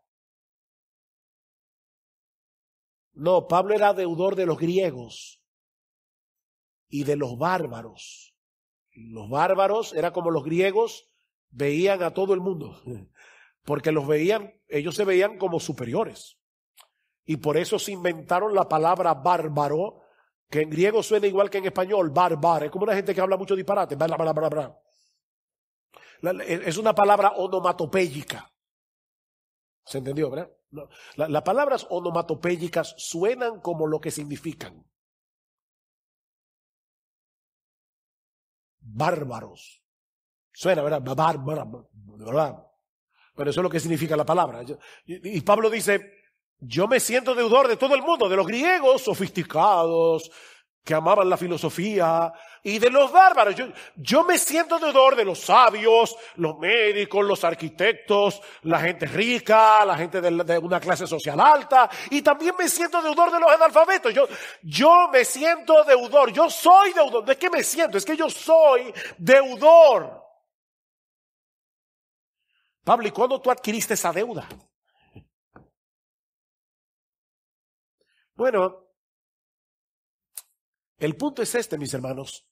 No, Pablo era deudor de los griegos y de los bárbaros. Los bárbaros era como los griegos veían a todo el mundo, porque ellos se veían como superiores. Y por eso se inventaron la palabra bárbaro, que en griego suena igual que en español, bárbaro. Es como una gente que habla mucho disparate. Es una palabra onomatopéyica. ¿Se entendió, verdad? No. Las palabras onomatopéyicas suenan como lo que significan. Bárbaros. Suena, ¿verdad? Bárbaro, ¿verdad? Pero eso es lo que significa la palabra. Y Pablo dice, yo me siento deudor de todo el mundo, de los griegos sofisticados, que amaban la filosofía, y de los bárbaros. Yo me siento deudor de los sabios, los médicos, los arquitectos, la gente rica, la gente de una clase social alta, y también me siento deudor de los analfabetos. Yo me siento deudor, yo soy deudor. ¿De qué me siento? Es que yo soy deudor. Pablo, ¿y cuándo tú adquiriste esa deuda? Bueno, el punto es este, mis hermanos.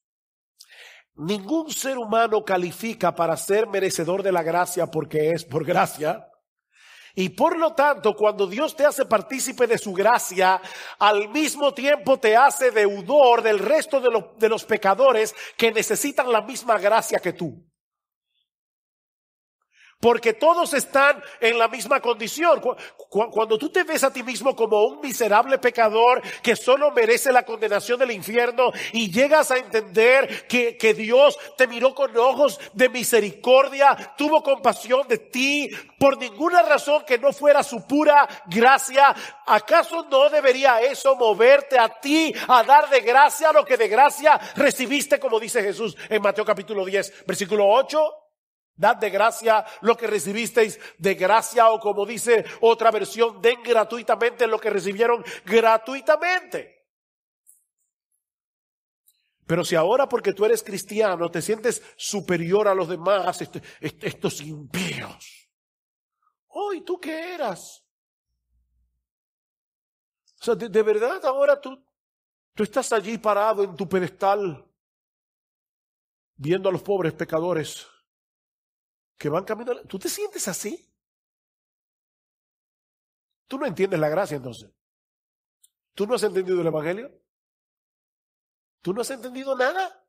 Ningún ser humano califica para ser merecedor de la gracia porque es por gracia. Y por lo tanto, cuando Dios te hace partícipe de su gracia, al mismo tiempo te hace deudor del resto de los pecadores que necesitan la misma gracia que tú. Porque todos están en la misma condición. Cuando tú te ves a ti mismo como un miserable pecador que solo merece la condenación del infierno y llegas a entender que Dios te miró con ojos de misericordia, tuvo compasión de ti por ninguna razón que no fuera su pura gracia, ¿acaso no debería eso moverte a ti a dar de gracia lo que de gracia recibiste, como dice Jesús en Mateo capítulo 10, versículo 8? Dad de gracia lo que recibisteis de gracia, o como dice otra versión, den gratuitamente lo que recibieron gratuitamente. Pero si ahora porque tú eres cristiano te sientes superior a los demás, estos impíos. Oh, ¿y tú qué eras? O sea, de verdad ahora tú estás allí parado en tu pedestal viendo a los pobres pecadores que van caminando. ¿Tú te sientes así? ¿Tú no entiendes la gracia entonces? ¿Tú no has entendido el evangelio? ¿Tú no has entendido nada?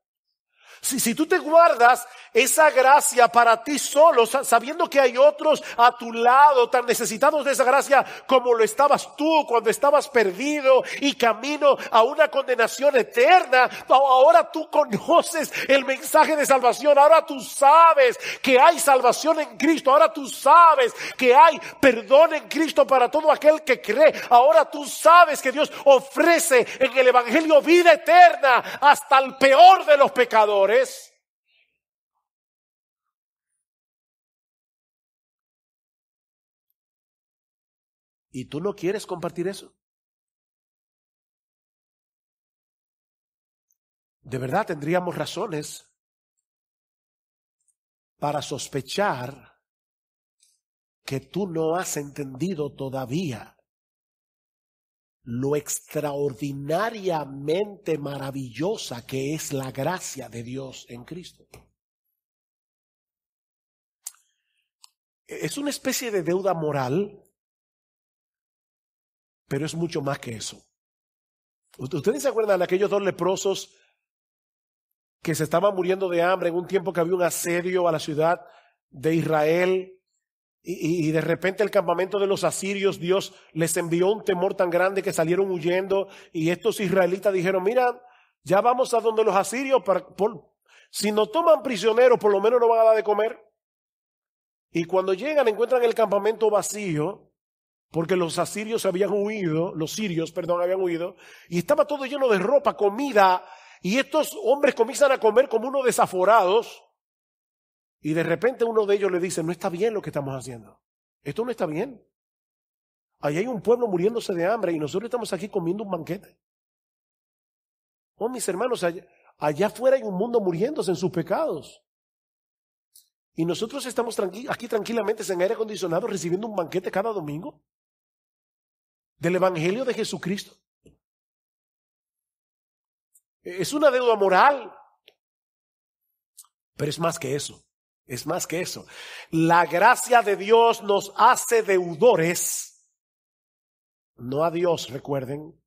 Si tú te guardas esa gracia para ti solo, sabiendo que hay otros a tu lado tan necesitados de esa gracia como lo estabas tú cuando estabas perdido y camino a una condenación eterna, ahora tú conoces el mensaje de salvación, ahora tú sabes que hay salvación en Cristo, ahora tú sabes que hay perdón en Cristo para todo aquel que cree, ahora tú sabes que Dios ofrece en el evangelio vida eterna hasta el peor de los pecadores. ¿Y tú no quieres compartir eso? De verdad tendríamos razones para sospechar que tú no has entendido todavía lo extraordinariamente maravillosa que es la gracia de Dios en Cristo. Es una especie de deuda moral, pero es mucho más que eso. ¿Ustedes se acuerdan de aquellos dos leprosos que se estaban muriendo de hambre en un tiempo que había un asedio a la ciudad de Israel? Y de repente el campamento de los asirios, Dios les envió un temor tan grande que salieron huyendo, y estos israelitas dijeron: mira, ya vamos a donde los asirios, si nos toman prisioneros por lo menos nos van a dar de comer. Y cuando llegan encuentran el campamento vacío, porque los asirios habían huido, los sirios, perdón, habían huido, y estaba todo lleno de ropa, comida, y estos hombres comienzan a comer como unos desaforados. Y de repente uno de ellos le dice: no está bien lo que estamos haciendo. Esto no está bien. Allá hay un pueblo muriéndose de hambre y nosotros estamos aquí comiendo un banquete. Oh, mis hermanos, allá afuera hay un mundo muriéndose en sus pecados. Y nosotros estamos aquí tranquilamente en aire acondicionado recibiendo un banquete cada domingo del Evangelio de Jesucristo. Es una deuda moral, pero es más que eso. Es más que eso. La gracia de Dios nos hace deudores, no a Dios, recuerden,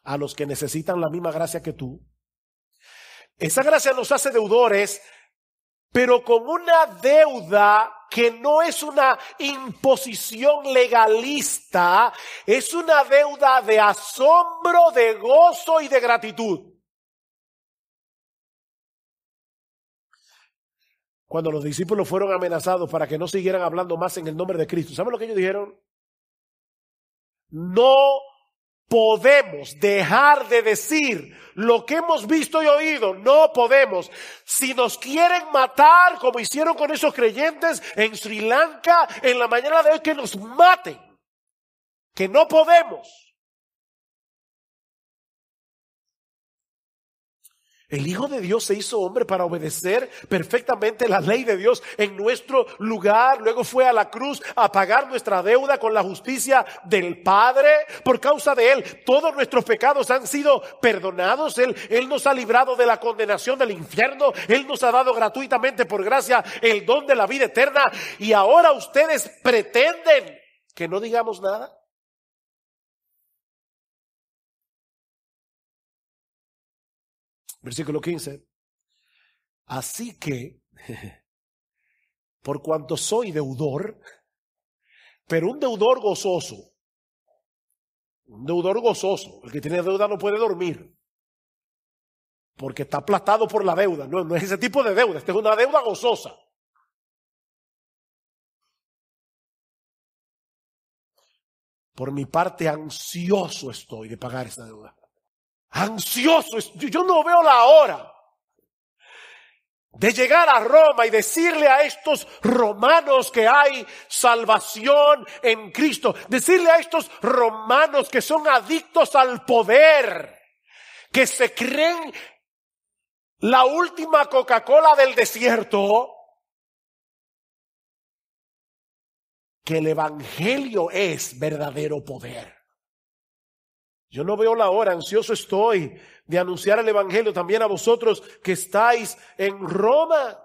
a los que necesitan la misma gracia que tú. Esa gracia nos hace deudores, pero con una deuda que no es una imposición legalista, es una deuda de asombro, de gozo y de gratitud. Cuando los discípulos fueron amenazados para que no siguieran hablando más en el nombre de Cristo, ¿saben lo que ellos dijeron? No podemos dejar de decir lo que hemos visto y oído. No podemos. Si nos quieren matar, como hicieron con esos creyentes en Sri Lanka, en la mañana de hoy, que nos maten. Que no podemos. El Hijo de Dios se hizo hombre para obedecer perfectamente la ley de Dios en nuestro lugar. Luego fue a la cruz a pagar nuestra deuda con la justicia del Padre. Por causa de Él, todos nuestros pecados han sido perdonados. Él nos ha librado de la condenación del infierno. Él nos ha dado gratuitamente por gracia el don de la vida eterna. Y ahora ustedes pretenden que no digamos nada. Versículo 15. Así que, por cuanto soy deudor, pero un deudor gozoso, el que tiene deuda no puede dormir, porque está aplastado por la deuda. No es ese tipo de deuda, esta es una deuda gozosa. Por mi parte, ansioso estoy de pagar esa deuda. Ansioso, yo no veo la hora de llegar a Roma y decirle a estos romanos que hay salvación en Cristo, decirle a estos romanos que son adictos al poder, que se creen la última Coca-Cola del desierto, que el Evangelio es verdadero poder. Yo no veo la hora, ansioso estoy de anunciar el Evangelio también a vosotros que estáis en Roma.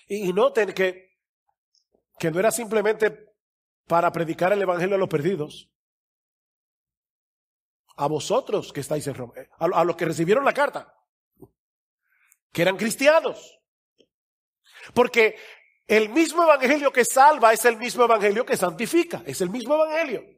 Y noten que no era simplemente para predicar el Evangelio a los perdidos. A vosotros que estáis en Roma, a los que recibieron la carta, que eran cristianos. Porque el mismo Evangelio que salva es el mismo Evangelio que santifica, es el mismo Evangelio.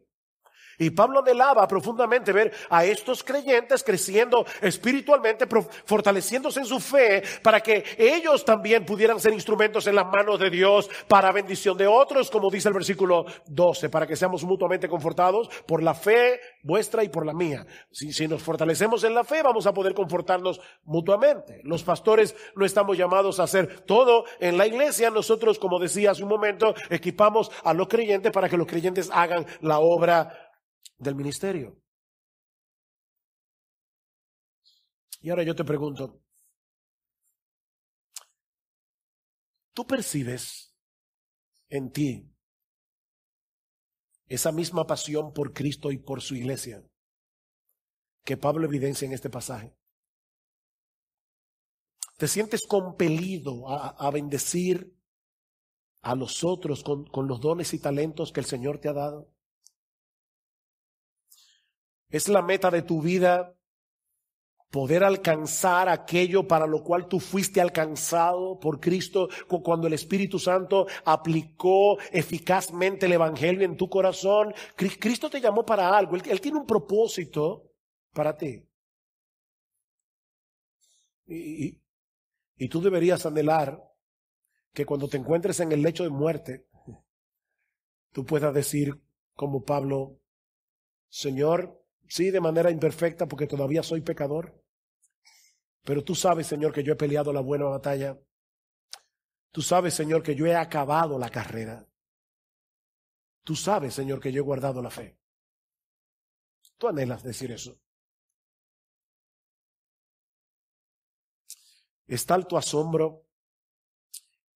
Y Pablo anhelaba profundamente ver a estos creyentes creciendo espiritualmente, fortaleciéndose en su fe, para que ellos también pudieran ser instrumentos en las manos de Dios para bendición de otros, como dice el versículo 12, para que seamos mutuamente confortados por la fe vuestra y por la mía. Si nos fortalecemos en la fe, vamos a poder confortarnos mutuamente. Los pastores no estamos llamados a hacer todo en la iglesia. Nosotros, como decía hace un momento, equipamos a los creyentes para que los creyentes hagan la obra del ministerio. Y ahora yo te pregunto, ¿tú percibes en ti esa misma pasión por Cristo y por su iglesia que Pablo evidencia en este pasaje. Te sientes compelido a bendecir a los otros con los dones y talentos que el Señor te ha dado. Es la meta de tu vida poder alcanzar aquello para lo cual tú fuiste alcanzado por Cristo cuando el Espíritu Santo aplicó eficazmente el Evangelio en tu corazón. Cristo te llamó para algo. Él tiene un propósito para ti. Y tú deberías anhelar que cuando te encuentres en el lecho de muerte, tú puedas decir como Pablo: Señor, sí, de manera imperfecta porque todavía soy pecador, pero tú sabes, Señor, que yo he peleado la buena batalla. Tú sabes, Señor, que yo he acabado la carrera. Tú sabes, Señor, que yo he guardado la fe. Tú anhelas decir eso. Es tal tu asombro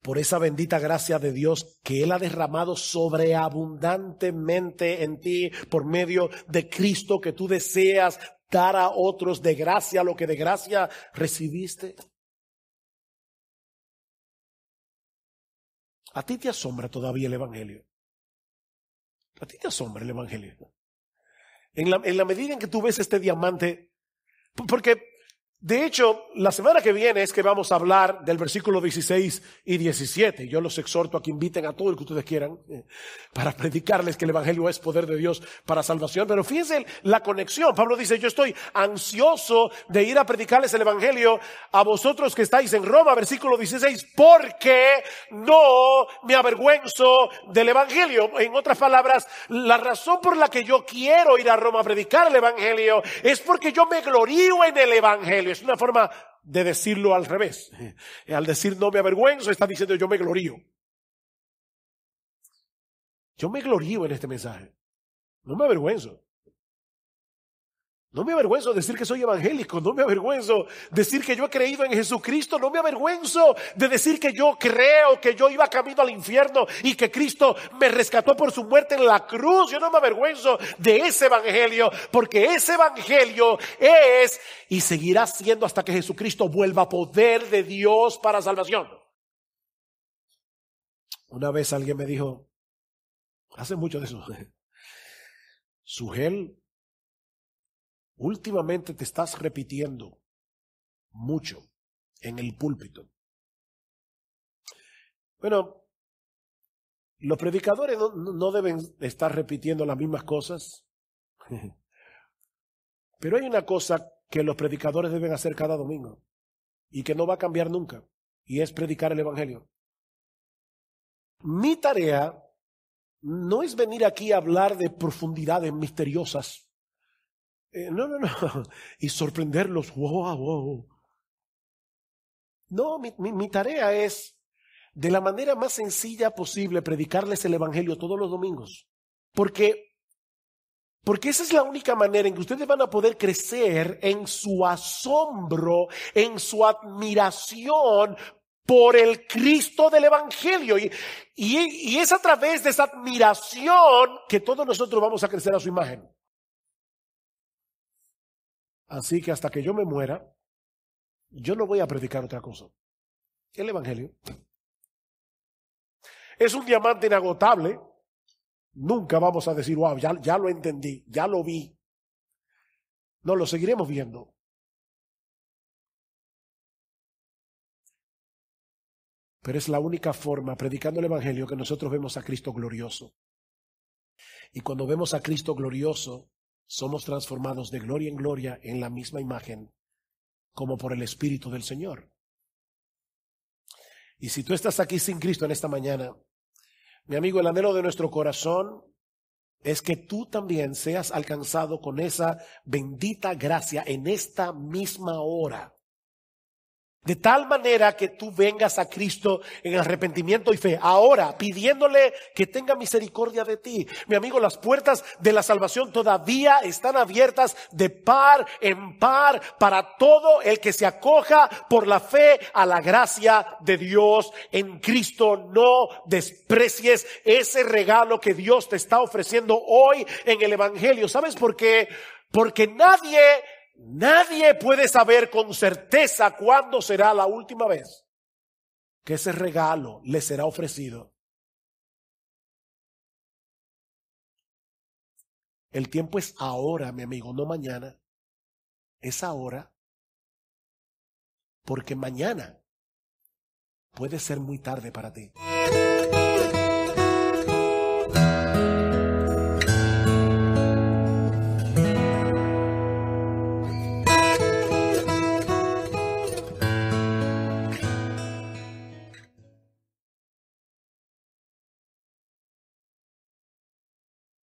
por esa bendita gracia de Dios que Él ha derramado sobreabundantemente en ti por medio de Cristo, que tú deseas dar a otros de gracia lo que de gracia recibiste. ¿A ti te asombra todavía el Evangelio? ¿A ti te asombra el Evangelio? En la medida en que tú ves este diamante, porque de hecho, la semana que viene es que vamos a hablar del versículo 16 y 17. Yo los exhorto a que inviten a todo el que ustedes quieran para predicarles que el Evangelio es poder de Dios para salvación. Pero fíjense la conexión. Pablo dice: yo estoy ansioso de ir a predicarles el Evangelio a vosotros que estáis en Roma, versículo 16, porque no me avergüenzo del Evangelio. En otras palabras, la razón por la que yo quiero ir a Roma a predicar el Evangelio es porque yo me glorío en el Evangelio. Es una forma de decirlo al revés. Al decir no me avergüenzo, está diciendo yo me glorío. Yo me glorío en este mensaje. No me avergüenzo. No me avergüenzo de decir que soy evangélico. No me avergüenzo de decir que yo he creído en Jesucristo. No me avergüenzo de decir que yo creo que yo iba camino al infierno y que Cristo me rescató por su muerte en la cruz. Yo no me avergüenzo de ese evangelio, porque ese evangelio es y seguirá siendo hasta que Jesucristo vuelva, poder de Dios para salvación. Una vez alguien me dijo, hace mucho de eso, Sugel, últimamente te estás repitiendo mucho en el púlpito. Bueno, los predicadores no deben estar repitiendo las mismas cosas. Pero hay una cosa que los predicadores deben hacer cada domingo y que no va a cambiar nunca, y es predicar el Evangelio. Mi tarea no es venir aquí a hablar de profundidades misteriosas. No. Y sorprenderlos. Wow. No, mi tarea es, de la manera más sencilla posible, predicarles el Evangelio todos los domingos. Porque esa es la única manera en que ustedes van a poder crecer en su asombro, en su admiración por el Cristo del Evangelio. Y es a través de esa admiración que todos nosotros vamos a crecer a su imagen. Así que hasta que yo me muera, yo no voy a predicar otra cosa. El Evangelio es un diamante inagotable. Nunca vamos a decir, wow, ya lo entendí, ya lo vi. No, lo seguiremos viendo. Pero es la única forma, predicando el Evangelio, que nosotros vemos a Cristo glorioso. Y cuando vemos a Cristo glorioso, somos transformados de gloria en gloria en la misma imagen, como por el Espíritu del Señor. Y si tú estás aquí sin Cristo en esta mañana, mi amigo, el anhelo de nuestro corazón es que tú también seas alcanzado con esa bendita gracia en esta misma hora. De tal manera que tú vengas a Cristo en arrepentimiento y fe, ahora pidiéndole que tenga misericordia de ti. Mi amigo, las puertas de la salvación todavía están abiertas de par en par para todo el que se acoja por la fe a la gracia de Dios en Cristo. No desprecies ese regalo que Dios te está ofreciendo hoy en el Evangelio. ¿Sabes por qué? Porque nadie puede saber con certeza cuándo será la última vez que ese regalo le será ofrecido. El tiempo es ahora, mi amigo, no mañana. Es ahora, porque mañana puede ser muy tarde para ti.